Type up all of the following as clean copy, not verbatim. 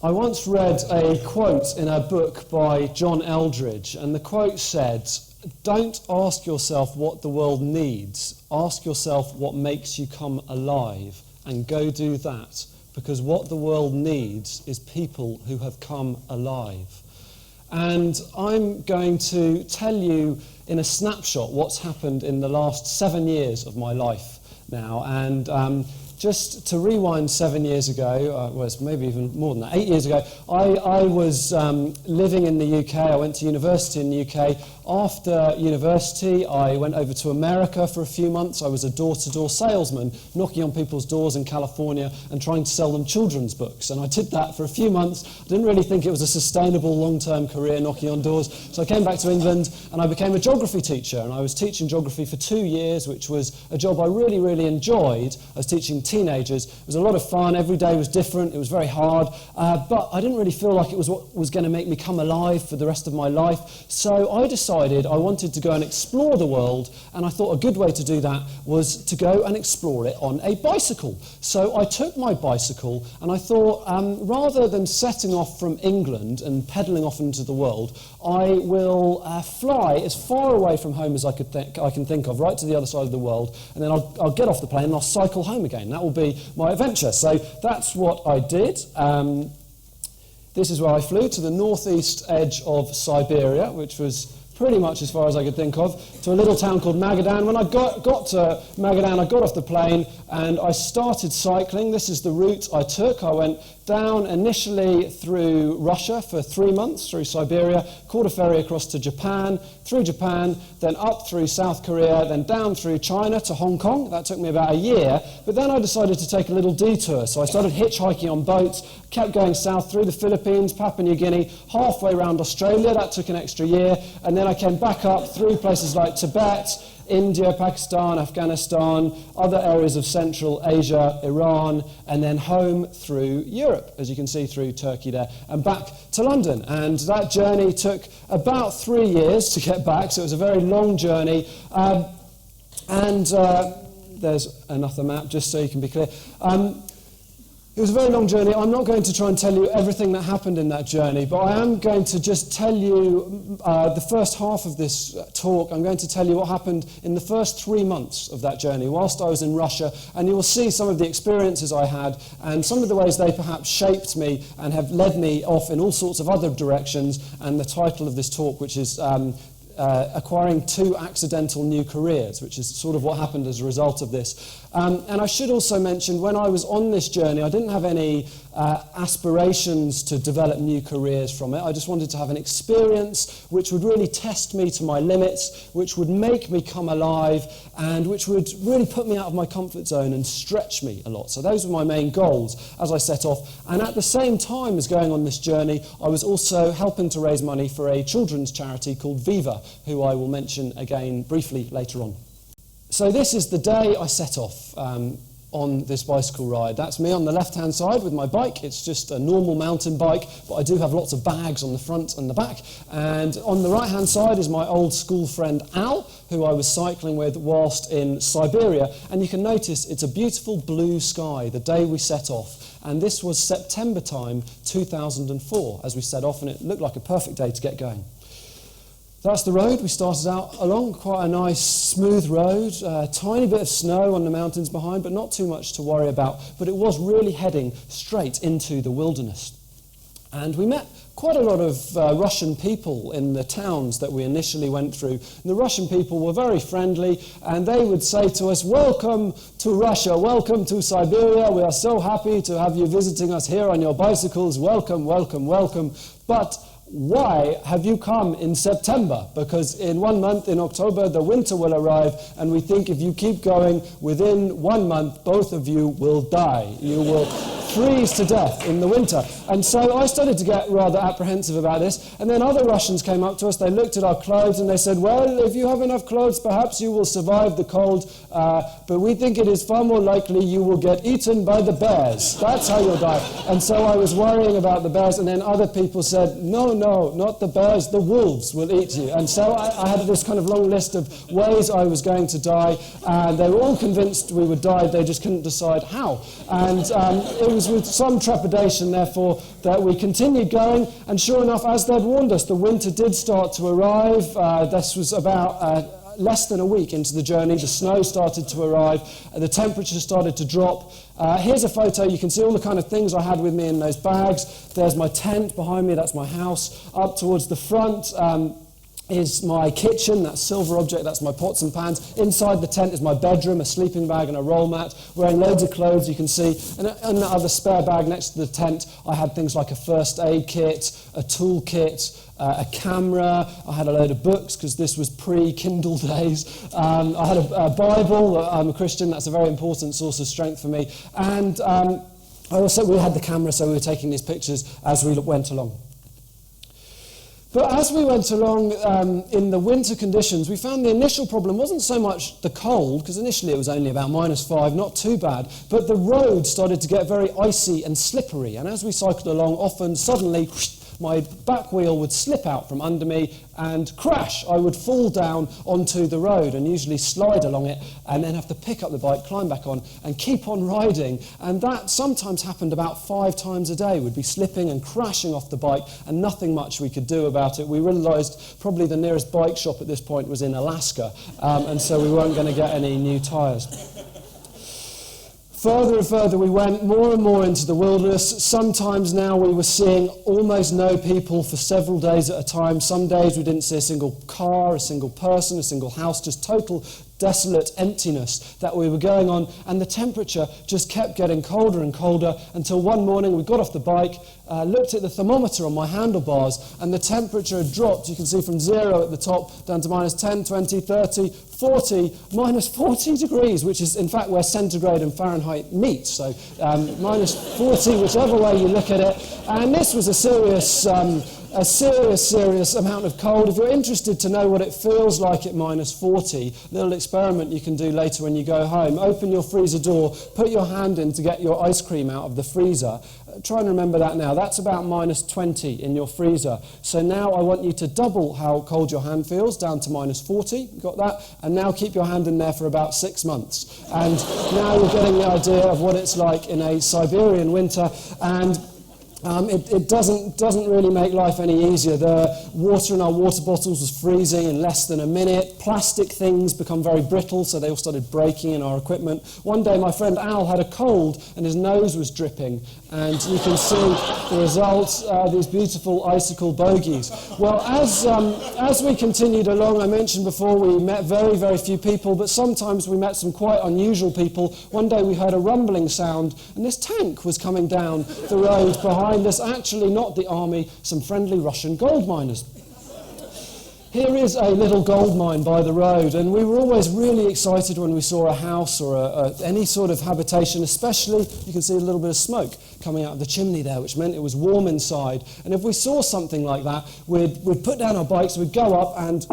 I once read a quote in a book by John Eldridge, and the quote said, "Don't ask yourself what the world needs, ask yourself what makes you come alive, and go do that, because what the world needs is people who have come alive." And I'm going to tell you in a snapshot what's happened in the last 7 years of my life now. And just to rewind 7 years ago, well, it's maybe even more than that, 8 years ago, I was living in the UK. I went to university in the UK. After university, I went over to America for a few months. I was a door-to-door salesman, knocking on people's doors in California and trying to sell them children's books. And I did that for a few months. I didn't really think it was a sustainable long-term career, knocking on doors. So I came back to England and I became a geography teacher. And I was teaching geography for 2 years, which was a job I really, really enjoyed. I was teaching teenagers. It was a lot of fun. Every day was different. It was very hard. But I didn't really feel like it was what was going to make me come alive for the rest of my life. So I decided I wanted to go and explore the world, and I thought a good way to do that was to go and explore it on a bicycle. So I took my bicycle and I thought, rather than setting off from England and pedalling off into the world, I will fly as far away from home as I can think of, right to the other side of the world, and then I'll get off the plane and I'll cycle home again. That will be my adventure. So that's what I did. This is where I flew, to the northeast edge of Siberia, which was pretty much as far as I could think of, to a little town called Magadan. When I got to Magadan, I got off the plane and I started cycling. This is the route I took. I went down initially through Russia for 3 months, through Siberia, caught a ferry across to Japan, through Japan, then up through South Korea, then down through China to Hong Kong. That took me about a year, but then I decided to take a little detour. So I started hitchhiking on boats, kept going south through the Philippines, Papua New Guinea, halfway around Australia. That took an extra year, and then I came back up through places like Tibet, India, Pakistan, Afghanistan, other areas of Central Asia, Iran, and then home through Europe, as you can see through Turkey there, and back to London. And that journey took about 3 years to get back, so it was a very long journey. There's another map, just so you can be clear. It was a very long journey. I'm not going to try and tell you everything that happened in that journey, but I am going to just tell you the first half of this talk. I'm going to tell you what happened in the first 3 months of that journey whilst I was in Russia, and you will see some of the experiences I had and some of the ways they perhaps shaped me and have led me off in all sorts of other directions, and the title of this talk, which is acquiring 2 accidental new careers, which is sort of what happened as a result of this. And I should also mention, when I was on this journey, I didn't have any aspirations to develop new careers from it. I just wanted to have an experience which would really test me to my limits, which would make me come alive, and which would really put me out of my comfort zone and stretch me a lot. So those were my main goals as I set off. And at the same time as going on this journey, I was also helping to raise money for a children's charity called Viva, who I will mention again briefly later on. So this is the day I set off on this bicycle ride. That's me on the left-hand side with my bike. It's just a normal mountain bike, but I do have lots of bags on the front and the back. And on the right-hand side is my old school friend Al, who I was cycling with whilst in Siberia. And you can notice it's a beautiful blue sky the day we set off. And this was September time, 2004, as we set off, and it looked like a perfect day to get going. That's the road we started out along, quite a nice smooth road, a tiny bit of snow on the mountains behind, but not too much to worry about. But it was really heading straight into the wilderness. And we met quite a lot of Russian people in the towns that we initially went through. And the Russian people were very friendly, and they would say to us, "Welcome to Russia, welcome to Siberia. We are so happy to have you visiting us here on your bicycles. Welcome, welcome, welcome. But why have you come in September? Because in 1 month, in October, the winter will arrive, and we think if you keep going, within 1 month, both of you will die. You will freeze to death in the winter." And so I started to get rather apprehensive about this. And then other Russians came up to us. They looked at our clothes and they said, "Well, if you have enough clothes, perhaps you will survive the cold. But we think it is far more likely you will get eaten by the bears. That's how you'll die." And so I was worrying about the bears. And then other people said, "No, no, not the bears. The wolves will eat you." And so I had this kind of long list of ways I was going to die. And they were all convinced we would die. They just couldn't decide how. And it was with some trepidation, therefore, that we continued going, and sure enough, as they'd warned us, the winter did start to arrive. This was about less than a week into the journey. The snow started to arrive, and the temperature started to drop. Here's a photo. You can see all the kind of things I had with me in those bags. There's my tent behind me. That's my house. Up towards the front is my kitchen, that silver object, that's my pots and pans. Inside the tent is my bedroom, a sleeping bag and a roll mat, wearing loads of clothes, you can see. And in the other spare bag next to the tent, I had things like a first aid kit, a tool kit, a camera. I had a load of books, because this was pre-Kindle days. I had a Bible. I'm a Christian, that's a very important source of strength for me. And we had the camera, so we were taking these pictures as we went along. But as we went along in the winter conditions, we found the initial problem wasn't so much the cold, because initially it was only about -5, not too bad, but the road started to get very icy and slippery. And as we cycled along, often suddenly whoosh, my back wheel would slip out from under me and crash. I would fall down onto the road and usually slide along it and then have to pick up the bike, climb back on and keep on riding. And that sometimes happened about 5 times a day. We'd be slipping and crashing off the bike and nothing much we could do about it. We realised probably the nearest bike shop at this point was in Alaska, and so we weren't going to get any new tyres. Further and further we went, more and more into the wilderness. Sometimes now we were seeing almost no people for several days at a time. Some days we didn't see a single car, a single person, a single house, just total desolate emptiness that we were going on, and the temperature just kept getting colder and colder until one morning we got off the bike, looked at the thermometer on my handlebars, and the temperature had dropped. You can see from 0 at the top down to -10, 20, 30, 40, -40 degrees, which is in fact where centigrade and Fahrenheit meet. So -40, whichever way you look at it. And this was a serious amount of cold. If you're interested to know what it feels like at -40, little experiment you can do later when you go home. Open your freezer door, put your hand in to get your ice cream out of the freezer. Try and remember that now. That's about -20 in your freezer. So now I want you to double how cold your hand feels, down to -40. Got that? And now keep your hand in there for about 6 months. And now you're getting the idea of what it's like in a Siberian winter. And it doesn't really make life any easier. The water in our water bottles was freezing in less than a minute. Plastic things become very brittle, so they all started breaking in our equipment. One day my friend Al had a cold and his nose was dripping, and you can see the results, these beautiful icicle bogies. Well, as we continued along, I mentioned before, we met very, very few people, but sometimes we met some quite unusual people. One day we heard a rumbling sound, and this tank was coming down the road behind us, actually not the army, some friendly Russian gold miners. Here is a little gold mine by the road, and we were always really excited when we saw a house or any sort of habitation, especially you can see a little bit of smoke coming out of the chimney there, which meant it was warm inside. And if we saw something like that, we'd put down our bikes, we'd go up and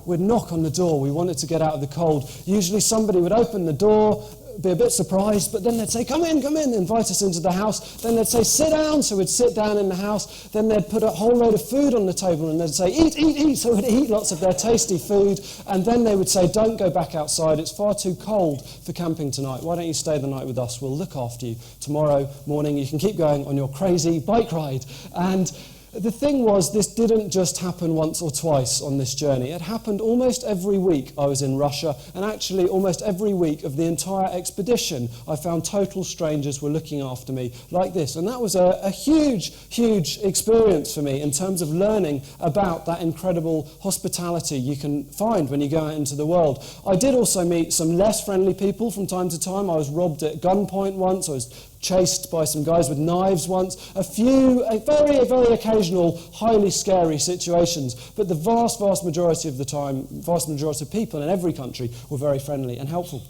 we'd knock on the door. We wanted to get out of the cold. Usually somebody would open the door, be a bit surprised, but then they'd say, come in, invite us into the house. Then they'd say, sit down, so we'd sit down in the house. Then they'd put a whole load of food on the table and they'd say, eat, eat, eat, so we'd eat lots of their tasty food. And then they would say, don't go back outside, it's far too cold for camping tonight. Why don't you stay the night with us, we'll look after you. Tomorrow morning you can keep going on your crazy bike ride. And the thing was, this didn't just happen once or twice on this journey. It happened almost every week I was in Russia, and actually almost every week of the entire expedition, I found total strangers were looking after me like this. And that was a huge, huge experience for me in terms of learning about that incredible hospitality you can find when you go out into the world. I did also meet some less friendly people from time to time. I was robbed at gunpoint once. I was chased by some guys with knives once, a very, very occasional, highly scary situations, but the vast majority of the time, vast majority of people in every country were very friendly and helpful.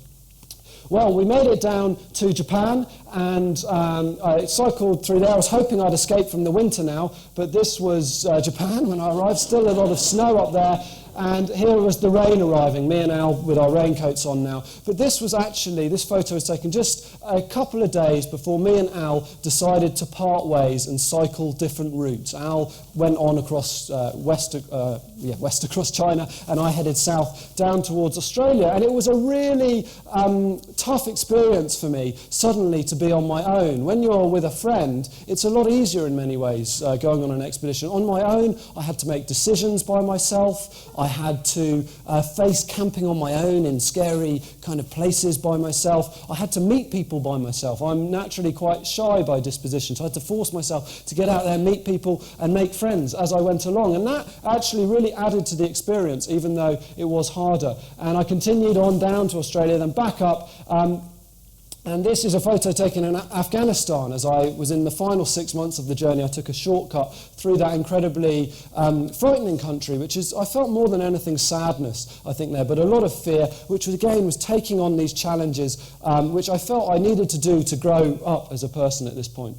Well, we made it down to Japan, and I cycled through there. I was hoping I'd escape from the winter now, but this was Japan when I arrived, still a lot of snow up there. And here was the rain arriving, me and Al with our raincoats on now. But this photo was taken just a couple of days before me and Al decided to part ways and cycle different routes. Al went on across west across China, and I headed south down towards Australia. And it was a really tough experience for me suddenly to be on my own. When you're with a friend, it's a lot easier in many ways going on an expedition. On my own, I had to make decisions by myself. I had to face camping on my own in scary kind of places by myself. I had to meet people by myself. I'm naturally quite shy by disposition, so I had to force myself to get out there, meet people, and make friends as I went along. And that actually really added to the experience, even though it was harder. And I continued on down to Australia, then back up. And this is a photo taken in Afghanistan. As I was in the final 6 months of the journey, I took a shortcut through that incredibly frightening country, which is, I felt more than anything, sadness, I think, there, but a lot of fear, which was taking on these challenges, which I felt I needed to do to grow up as a person at this point.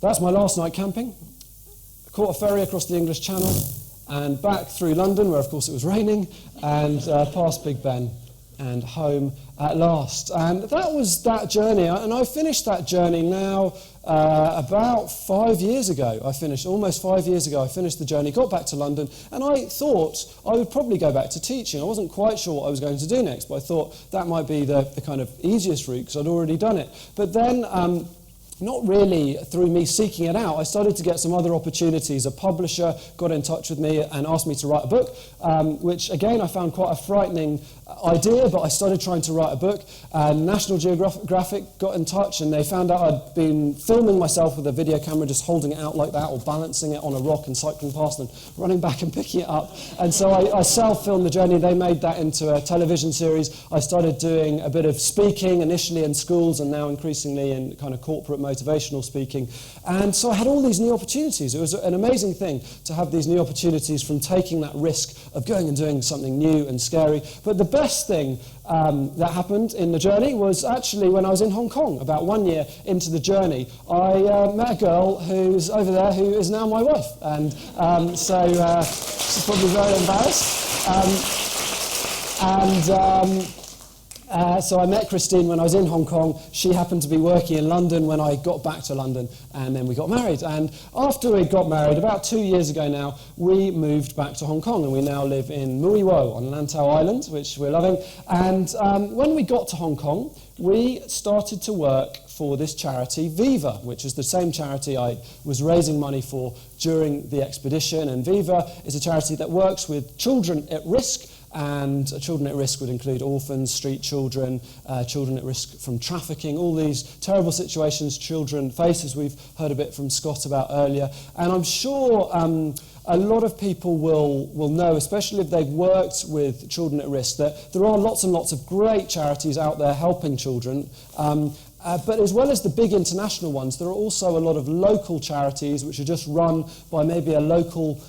That's my last night camping. I caught a ferry across the English Channel and back through London, where of course it was raining, and past Big Ben and home at last. And that was that journey, and I finished that journey now about 5 years ago. Almost 5 years ago, I finished the journey, got back to London, and I thought I would probably go back to teaching. I wasn't quite sure what I was going to do next, but I thought that might be the kind of easiest route, because I'd already done it. But then, not really through me seeking it out, I started to get some other opportunities. A publisher got in touch with me and asked me to write a book, which again I found quite a frightening idea, but I started trying to write a book. National Geographic got in touch, and they found out I'd been filming myself with a video camera, just holding it out like that, or balancing it on a rock and cycling past and running back and picking it up. And so I self-filmed the journey. They made that into a television series. I started doing a bit of speaking, initially in schools and now increasingly in kind of corporate motivational speaking. And so I had all these new opportunities. It was an amazing thing to have these new opportunities from taking that risk of going and doing something new and scary. But the best thing that happened in the journey was actually when I was in Hong Kong, about 1 year into the journey. I met a girl who's over there who is now my wife. And so she's probably very embarrassed. So I met Christine when I was in Hong Kong. She happened to be working in London when I got back to London, and then we got married. And after we got married, about 2 years ago now, we moved back to Hong Kong, and we now live in Mui Wo on Lantau Island, which we're loving. And when we got to Hong Kong, we started to work for this charity, Viva, which is the same charity I was raising money for during the expedition. And Viva is a charity that works with children at risk. And children at risk would include orphans, street children, children at risk from trafficking, all these terrible situations children face, as we've heard a bit from Scott about earlier. And I'm sure a lot of people will know, especially if they've worked with children at risk, that there are lots and lots of great charities out there helping children. But as well as the big international ones, there are also a lot of local charities which are just run by maybe a local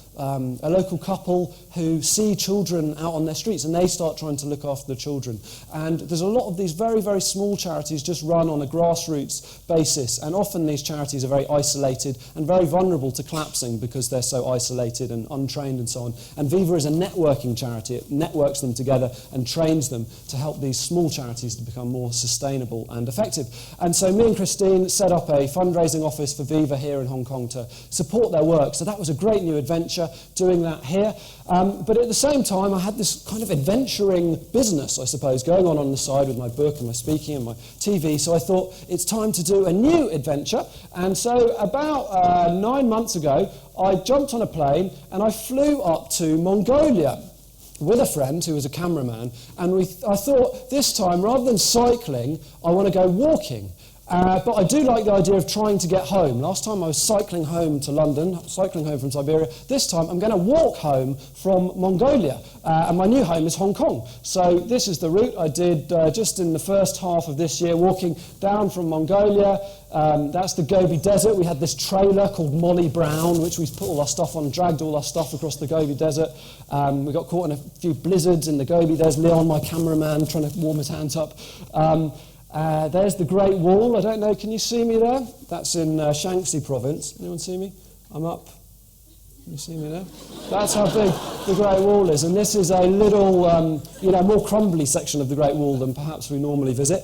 couple who see children out on their streets, and they start trying to look after the children. And there's a lot of these very, very small charities just run on a grassroots basis, and often these charities are very isolated and very vulnerable to collapsing because they're so isolated and untrained and so on. And Viva is a networking charity. It networks them together and trains them to help these small charities to become more sustainable and effective. And so me and Christine set up a fundraising office for Viva here in Hong Kong to support their work. So that was a great new adventure, doing that here. But at the same time, I had this kind of adventuring business, I suppose, going on the side with my book and my speaking and my TV. So I thought, it's time to do a new adventure. And so about 9 months ago, I jumped on a plane and I flew up to Mongolia with a friend who was a cameraman, and I thought, this time, rather than cycling, I want to go walking. But I do like the idea of trying to get home. Last time I was cycling home to London, cycling home from Siberia. This time I'm going to walk home from Mongolia, and my new home is Hong Kong. So this is the route I did just in the first half of this year, walking down from Mongolia. That's the Gobi Desert. We had this trailer called Molly Brown, which we put all our stuff on, dragged all our stuff across the Gobi Desert. We got caught in a few blizzards in the Gobi. There's Leon, my cameraman, trying to warm his hands up. There's the Great Wall. I don't know, can you see me there? That's in Shaanxi province. Anyone see me? I'm up. Can you see me now? That's how big the Great Wall is. And this is a little, more crumbly section of the Great Wall than perhaps we normally visit.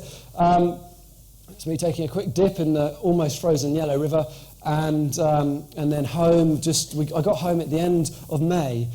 It's me taking a quick dip in the almost frozen Yellow River, and then home. I got home at the end of May.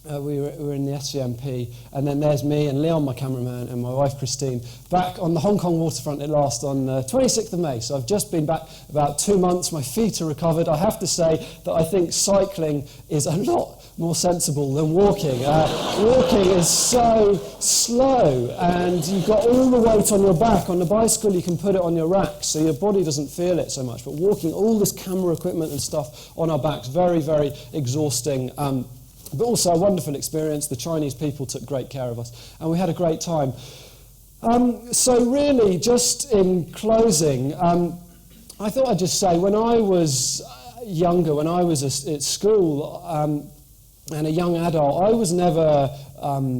We were in the SCMP, and then there's me and Leon, my cameraman, and my wife Christine, back on the Hong Kong waterfront at last on 26th of May. So I've just been back about 2 months. My feet are recovered. I have to say that I think cycling is a lot more sensible than walking. Walking is so slow, and you've got all the weight on your back. On the bicycle, you can put it on your rack, so your body doesn't feel it so much. But walking, all this camera equipment and stuff on our backs, very, very exhausting. But also a wonderful experience. The Chinese people took great care of us, and we had a great time. So really, just in closing, I thought I'd just say, when I was younger, when I was at school and a young adult, I was never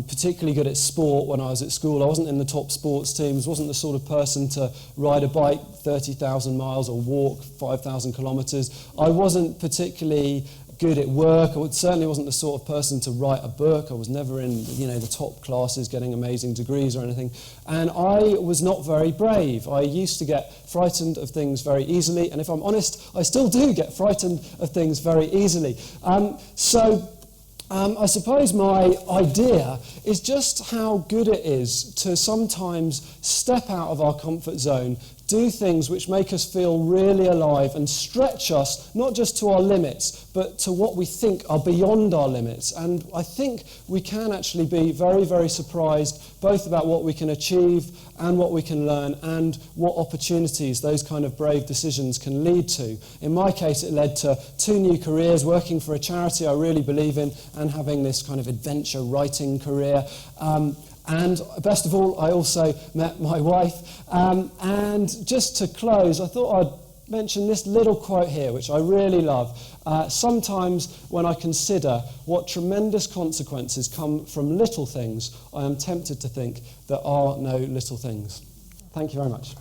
particularly good at sport when I was at school. I wasn't in the top sports teams, wasn't the sort of person to ride a bike 30,000 miles or walk 5,000 kilometres. I wasn't particularly good at work. I certainly wasn't the sort of person to write a book. I was never in, the top classes getting amazing degrees or anything. And I was not very brave. I used to get frightened of things very easily. And if I'm honest, I still do get frightened of things very easily. I suppose my idea is just how good it is to sometimes step out of our comfort zone, do things which make us feel really alive and stretch us, not just to our limits, but to what we think are beyond our limits. And I think we can actually be very, very surprised both about what we can achieve and what we can learn and what opportunities those kind of brave decisions can lead to. In my case, it led to 2 new careers, working for a charity I really believe in and having this kind of adventure writing career. And best of all, I also met my wife. And just to close, I thought I'd mention this little quote here, which I really love. Sometimes when I consider what tremendous consequences come from little things, I am tempted to think there are no little things. Thank you very much.